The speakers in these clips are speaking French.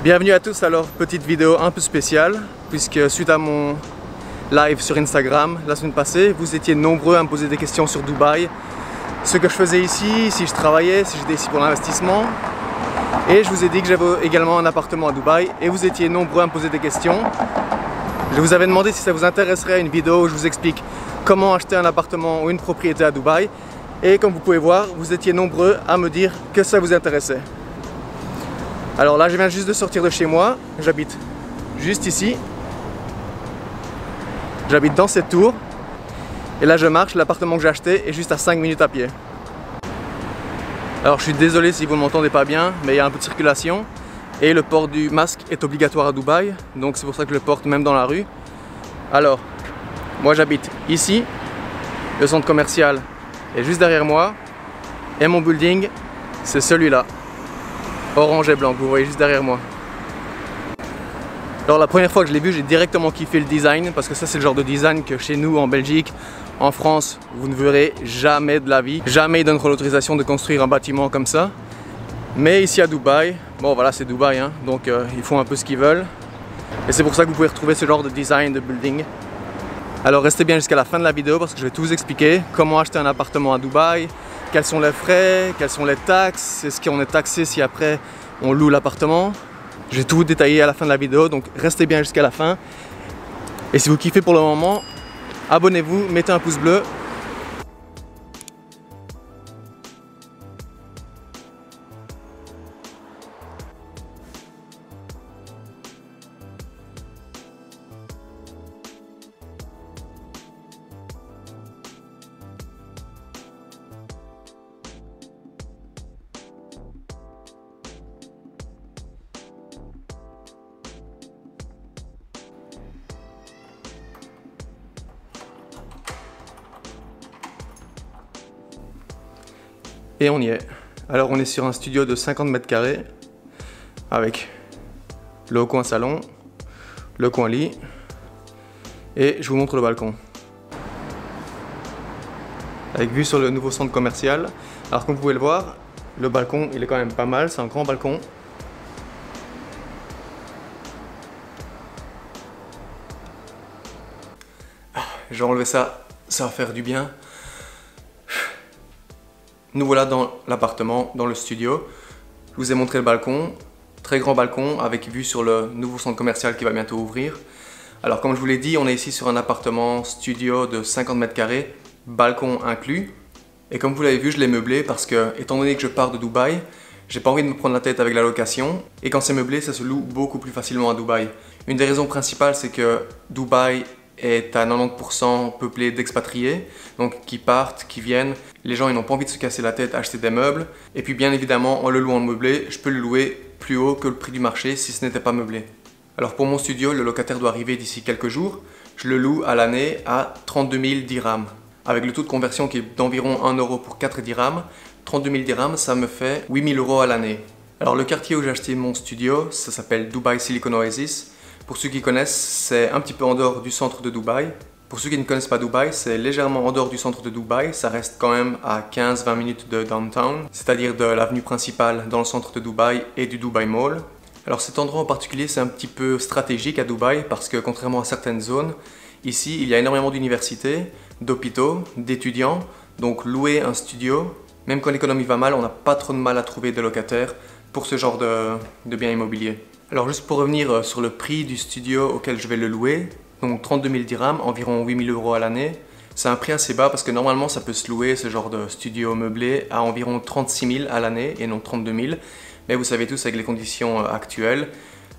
Bienvenue à tous, alors petite vidéo un peu spéciale puisque suite à mon live sur Instagram la semaine passée, vous étiez nombreux à me poser des questions sur Dubaï, ce que je faisais ici, si je travaillais, si j'étais ici pour l'investissement. Et je vous ai dit que j'avais également un appartement à Dubaï et vous étiez nombreux à me poser des questions. Je vous avais demandé si ça vous intéresserait une vidéo où je vous explique comment acheter un appartement ou une propriété à Dubaï. Et comme vous pouvez voir, vous étiez nombreux à me dire que ça vous intéressait. Alors là, je viens juste de sortir de chez moi, j'habite juste ici. J'habite dans cette tour. Et là, je marche, l'appartement que j'ai acheté est juste à 5 minutes à pied. Alors je suis désolé si vous ne m'entendez pas bien, mais il y a un peu de circulation. Et le port du masque est obligatoire à Dubaï, donc c'est pour ça que je le porte même dans la rue. Alors, moi j'habite ici, le centre commercial est juste derrière moi. Et mon building, c'est celui-là. Orange et blanc, vous voyez juste derrière moi. Alors la première fois que je l'ai vu, j'ai directement kiffé le design parce que ça c'est le genre de design que chez nous en Belgique, en France, vous ne verrez jamais de la vie. Jamais ils donneront l'autorisation de construire un bâtiment comme ça. Mais ici à Dubaï, bon voilà c'est Dubaï hein, donc ils font un peu ce qu'ils veulent. Et c'est pour ça que vous pouvez retrouver ce genre de design de building. Alors restez bien jusqu'à la fin de la vidéo parce que je vais tout vous expliquer. Comment acheter un appartement à Dubaï, quels sont les frais, quelles sont les taxes, est-ce qu'on est taxé si après on loue l'appartement. Je vais tout vous détailler à la fin de la vidéo, donc restez bien jusqu'à la fin. Et si vous kiffez pour le moment, abonnez-vous, mettez un pouce bleu. Et on y est. Alors on est sur un studio de 50 mètres carrés avec le coin salon, le coin lit et je vous montre le balcon. Avec vue sur le nouveau centre commercial. Alors comme vous pouvez le voir, le balcon il est quand même pas mal, c'est un grand balcon. Je vais enlever ça, ça va faire du bien. Nous voilà dans l'appartement, dans le studio. Je vous ai montré le balcon, très grand balcon avec vue sur le nouveau centre commercial qui va bientôt ouvrir. Alors comme je vous l'ai dit, on est ici sur un appartement studio de 50 mètres carrés, balcon inclus. Et comme vous l'avez vu, je l'ai meublé parce que, étant donné que je pars de Dubaï, j'ai pas envie de me prendre la tête avec la location. Et quand c'est meublé, ça se loue beaucoup plus facilement à Dubaï. Une des raisons principales, c'est que Dubaï est à 90% peuplé d'expatriés, donc qui partent, qui viennent. Les gens ils n'ont pas envie de se casser la tête à acheter des meubles. Et puis bien évidemment, en le louant meublé, je peux le louer plus haut que le prix du marché si ce n'était pas meublé. Alors pour mon studio, le locataire doit arriver d'ici quelques jours. Je le loue à l'année à 32 000 dirhams. Avec le taux de conversion qui est d'environ 1 euro pour 4 dirhams, 32 000 dirhams, ça me fait 8 000 euros à l'année. Alors le quartier où j'ai acheté mon studio, ça s'appelle Dubai Silicon Oasis. Pour ceux qui connaissent, c'est un petit peu en dehors du centre de Dubaï. Pour ceux qui ne connaissent pas Dubaï, c'est légèrement en dehors du centre de Dubaï. Ça reste quand même à 15-20 minutes de downtown, c'est-à-dire de l'avenue principale dans le centre de Dubaï et du Dubai Mall. Alors cet endroit en particulier, c'est un petit peu stratégique à Dubaï parce que contrairement à certaines zones, ici, il y a énormément d'universités, d'hôpitaux, d'étudiants. Donc louer un studio, même quand l'économie va mal, on n'a pas trop de mal à trouver des locataires pour ce genre de biens immobiliers. Alors juste pour revenir sur le prix du studio auquel je vais le louer, donc 32 000 dirhams, environ 8 000 euros à l'année. C'est un prix assez bas parce que normalement ça peut se louer ce genre de studio meublé à environ 36 000 à l'année et non 32 000. Mais vous savez tous avec les conditions actuelles,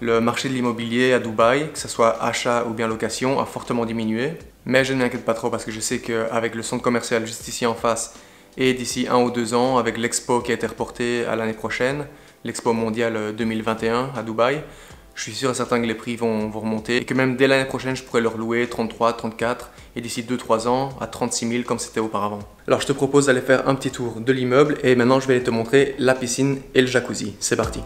le marché de l'immobilier à Dubaï, que ce soit achat ou bien location, a fortement diminué. Mais je ne m'inquiète pas trop parce que je sais qu'avec le centre commercial juste ici en face et d'ici 1 ou 2 ans, avec l'expo qui a été reportée à l'année prochaine, l'expo mondiale 2021 à Dubaï, je suis sûr et certain que les prix vont remonter et que même dès l'année prochaine, je pourrais leur louer 33, 34 et d'ici 2-3 ans à 36 000 comme c'était auparavant. Alors je te propose d'aller faire un petit tour de l'immeuble et maintenant je vais te montrer la piscine et le jacuzzi. C'est parti!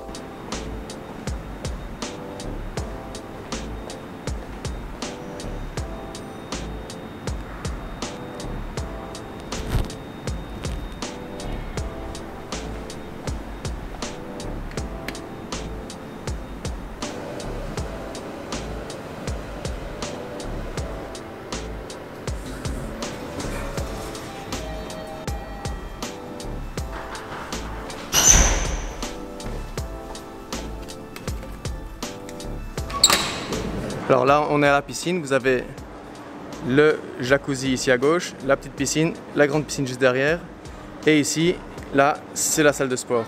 Alors là, on est à la piscine, vous avez le jacuzzi ici à gauche, la petite piscine, la grande piscine juste derrière. Et ici, là, c'est la salle de sport.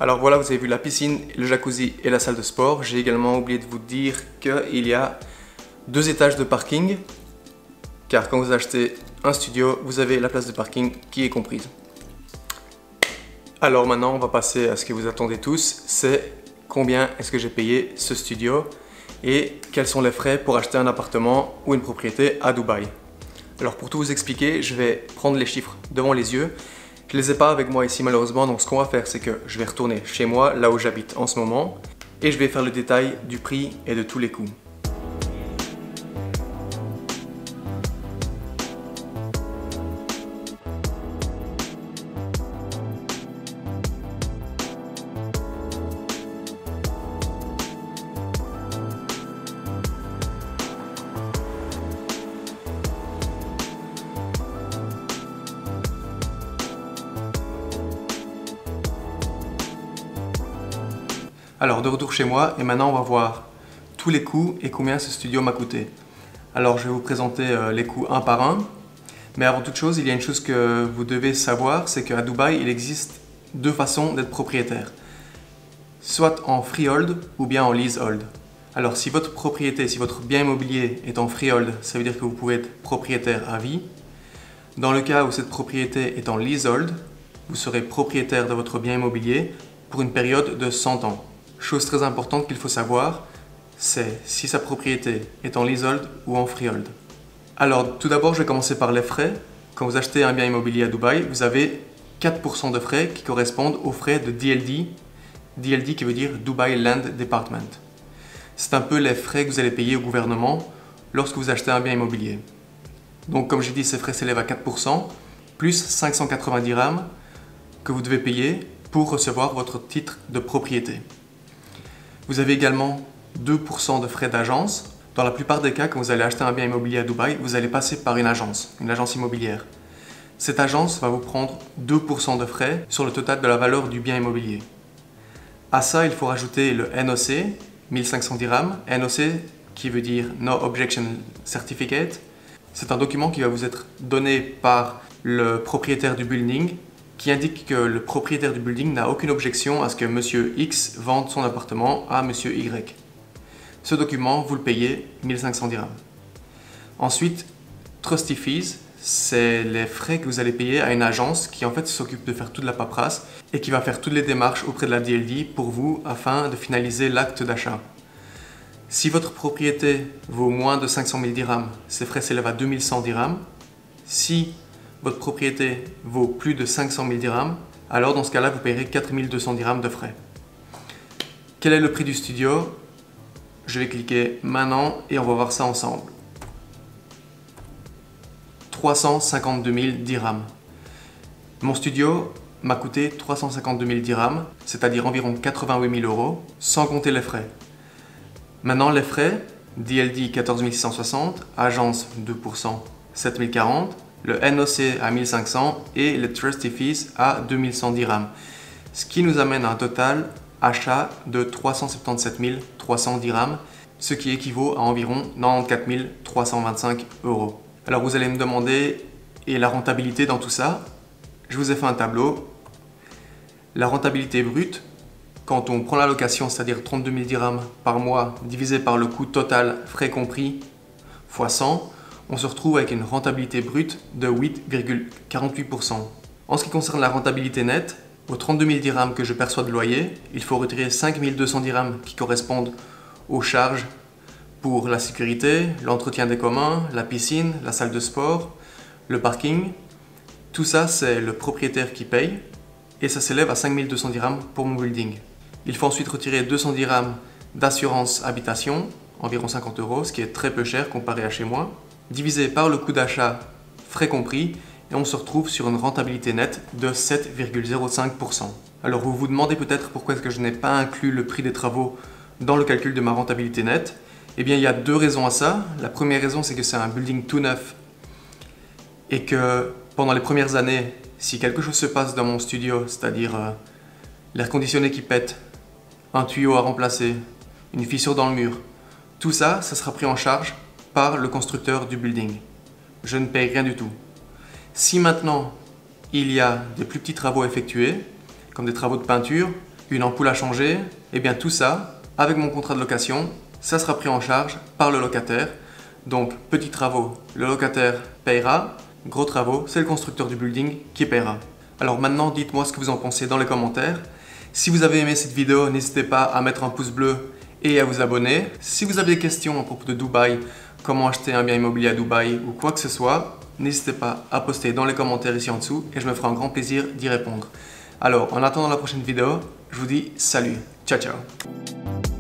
Alors voilà, vous avez vu la piscine, le jacuzzi et la salle de sport. J'ai également oublié de vous dire qu'il y a 2 étages de parking. Car quand vous achetez un studio, vous avez la place de parking qui est comprise. Alors maintenant, on va passer à ce que vous attendez tous, c'est combien est-ce que j'ai payé ce studio et quels sont les frais pour acheter un appartement ou une propriété à Dubaï. Alors pour tout vous expliquer, je vais prendre les chiffres devant les yeux. Je ne les ai pas avec moi ici malheureusement, donc ce qu'on va faire, c'est que je vais retourner chez moi, là où j'habite en ce moment, et je vais faire le détail du prix et de tous les coûts. Alors de retour chez moi et maintenant on va voir tous les coûts et combien ce studio m'a coûté. Alors je vais vous présenter les coûts un par un, mais avant toute chose il y a une chose que vous devez savoir, c'est qu'à Dubaï il existe 2 façons d'être propriétaire, soit en freehold ou bien en leasehold. Alors si votre propriété, si votre bien immobilier est en freehold, ça veut dire que vous pouvez être propriétaire à vie. Dans le cas où cette propriété est en leasehold, vous serez propriétaire de votre bien immobilier pour une période de 100 ans. Chose très importante qu'il faut savoir, c'est si sa propriété est en leasehold ou en freehold. Alors tout d'abord, je vais commencer par les frais. Quand vous achetez un bien immobilier à Dubaï, vous avez 4% de frais qui correspondent aux frais de DLD. DLD qui veut dire Dubai Land Department. C'est un peu les frais que vous allez payer au gouvernement lorsque vous achetez un bien immobilier. Donc comme j'ai dit, ces frais s'élèvent à 4%, plus 580 dirhams que vous devez payer pour recevoir votre titre de propriété. Vous avez également 2% de frais d'agence. Dans la plupart des cas, quand vous allez acheter un bien immobilier à Dubaï, vous allez passer par une agence immobilière. Cette agence va vous prendre 2% de frais sur le total de la valeur du bien immobilier. À ça, il faut rajouter le NOC, 1500 dirhams. NOC qui veut dire No Objection Certificate. C'est un document qui va vous être donné par le propriétaire du building qui indique que le propriétaire du building n'a aucune objection à ce que Monsieur X vende son appartement à Monsieur Y. Ce document, vous le payez 1500 dirhams. Ensuite, Trustee Fees, c'est les frais que vous allez payer à une agence qui en fait s'occupe de faire toute la paperasse et qui va faire toutes les démarches auprès de la DLD pour vous afin de finaliser l'acte d'achat. Si votre propriété vaut moins de 500 000 dirhams, ces frais s'élèvent à 2100 dirhams. Si votre propriété vaut plus de 500 000 dirhams, alors dans ce cas-là, vous payerez 4200 dirhams de frais. Quel est le prix du studio? Je vais cliquer maintenant et on va voir ça ensemble. 352 000 dirhams. Mon studio m'a coûté 352 000 dirhams, c'est-à-dire environ 88 000 euros, sans compter les frais. Maintenant, les frais, DLD 14 660, agence 2%, 7 040, le NOC à 1500 et le Trustee Fees à 2100 dirhams. Ce qui nous amène à un total achat de 377 300 dirhams, ce qui équivaut à environ 94 325 euros. Alors vous allez me demander, et la rentabilité dans tout ça? Je vous ai fait un tableau. La rentabilité brute, quand on prend la location, c'est-à-dire 32 000 dirhams par mois, divisé par le coût total, frais compris, fois 100, on se retrouve avec une rentabilité brute de 8,48%. En ce qui concerne la rentabilité nette, aux 32 000 dirhams que je perçois de loyer, il faut retirer 5 200 dirhams qui correspondent aux charges pour la sécurité, l'entretien des communs, la piscine, la salle de sport, le parking. Tout ça, c'est le propriétaire qui paye et ça s'élève à 5 200 dirhams pour mon building. Il faut ensuite retirer 200 dirhams d'assurance habitation, environ 50 euros, ce qui est très peu cher comparé à chez moi, divisé par le coût d'achat, frais compris, et on se retrouve sur une rentabilité nette de 7,05%. Alors vous vous demandez peut-être pourquoi est-ce que je n'ai pas inclus le prix des travaux dans le calcul de ma rentabilité nette. Eh bien il y a 2 raisons à ça. La première raison, c'est que c'est un building tout neuf et que pendant les premières années, Si quelque chose se passe dans mon studio, c'est-à-dire l'air conditionné qui pète, un tuyau à remplacer, une fissure dans le mur, tout ça, ça sera pris en charge par le constructeur du building. Je ne paye rien du tout. Si maintenant il y a des plus petits travaux effectués, comme des travaux de peinture, une ampoule à changer, et bien tout ça, avec mon contrat de location, ça sera pris en charge par le locataire. Donc petits travaux, le locataire payera, gros travaux, c'est le constructeur du building qui payera. Alors maintenant, dites-moi ce que vous en pensez dans les commentaires. Si vous avez aimé cette vidéo, n'hésitez pas à mettre un pouce bleu et à vous abonner. Si vous avez des questions à propos de Dubaï, comment acheter un bien immobilier à Dubaï ou quoi que ce soit, n'hésitez pas à poster dans les commentaires ici en dessous et je me ferai un grand plaisir d'y répondre. Alors, en attendant la prochaine vidéo, je vous dis salut, ciao ciao.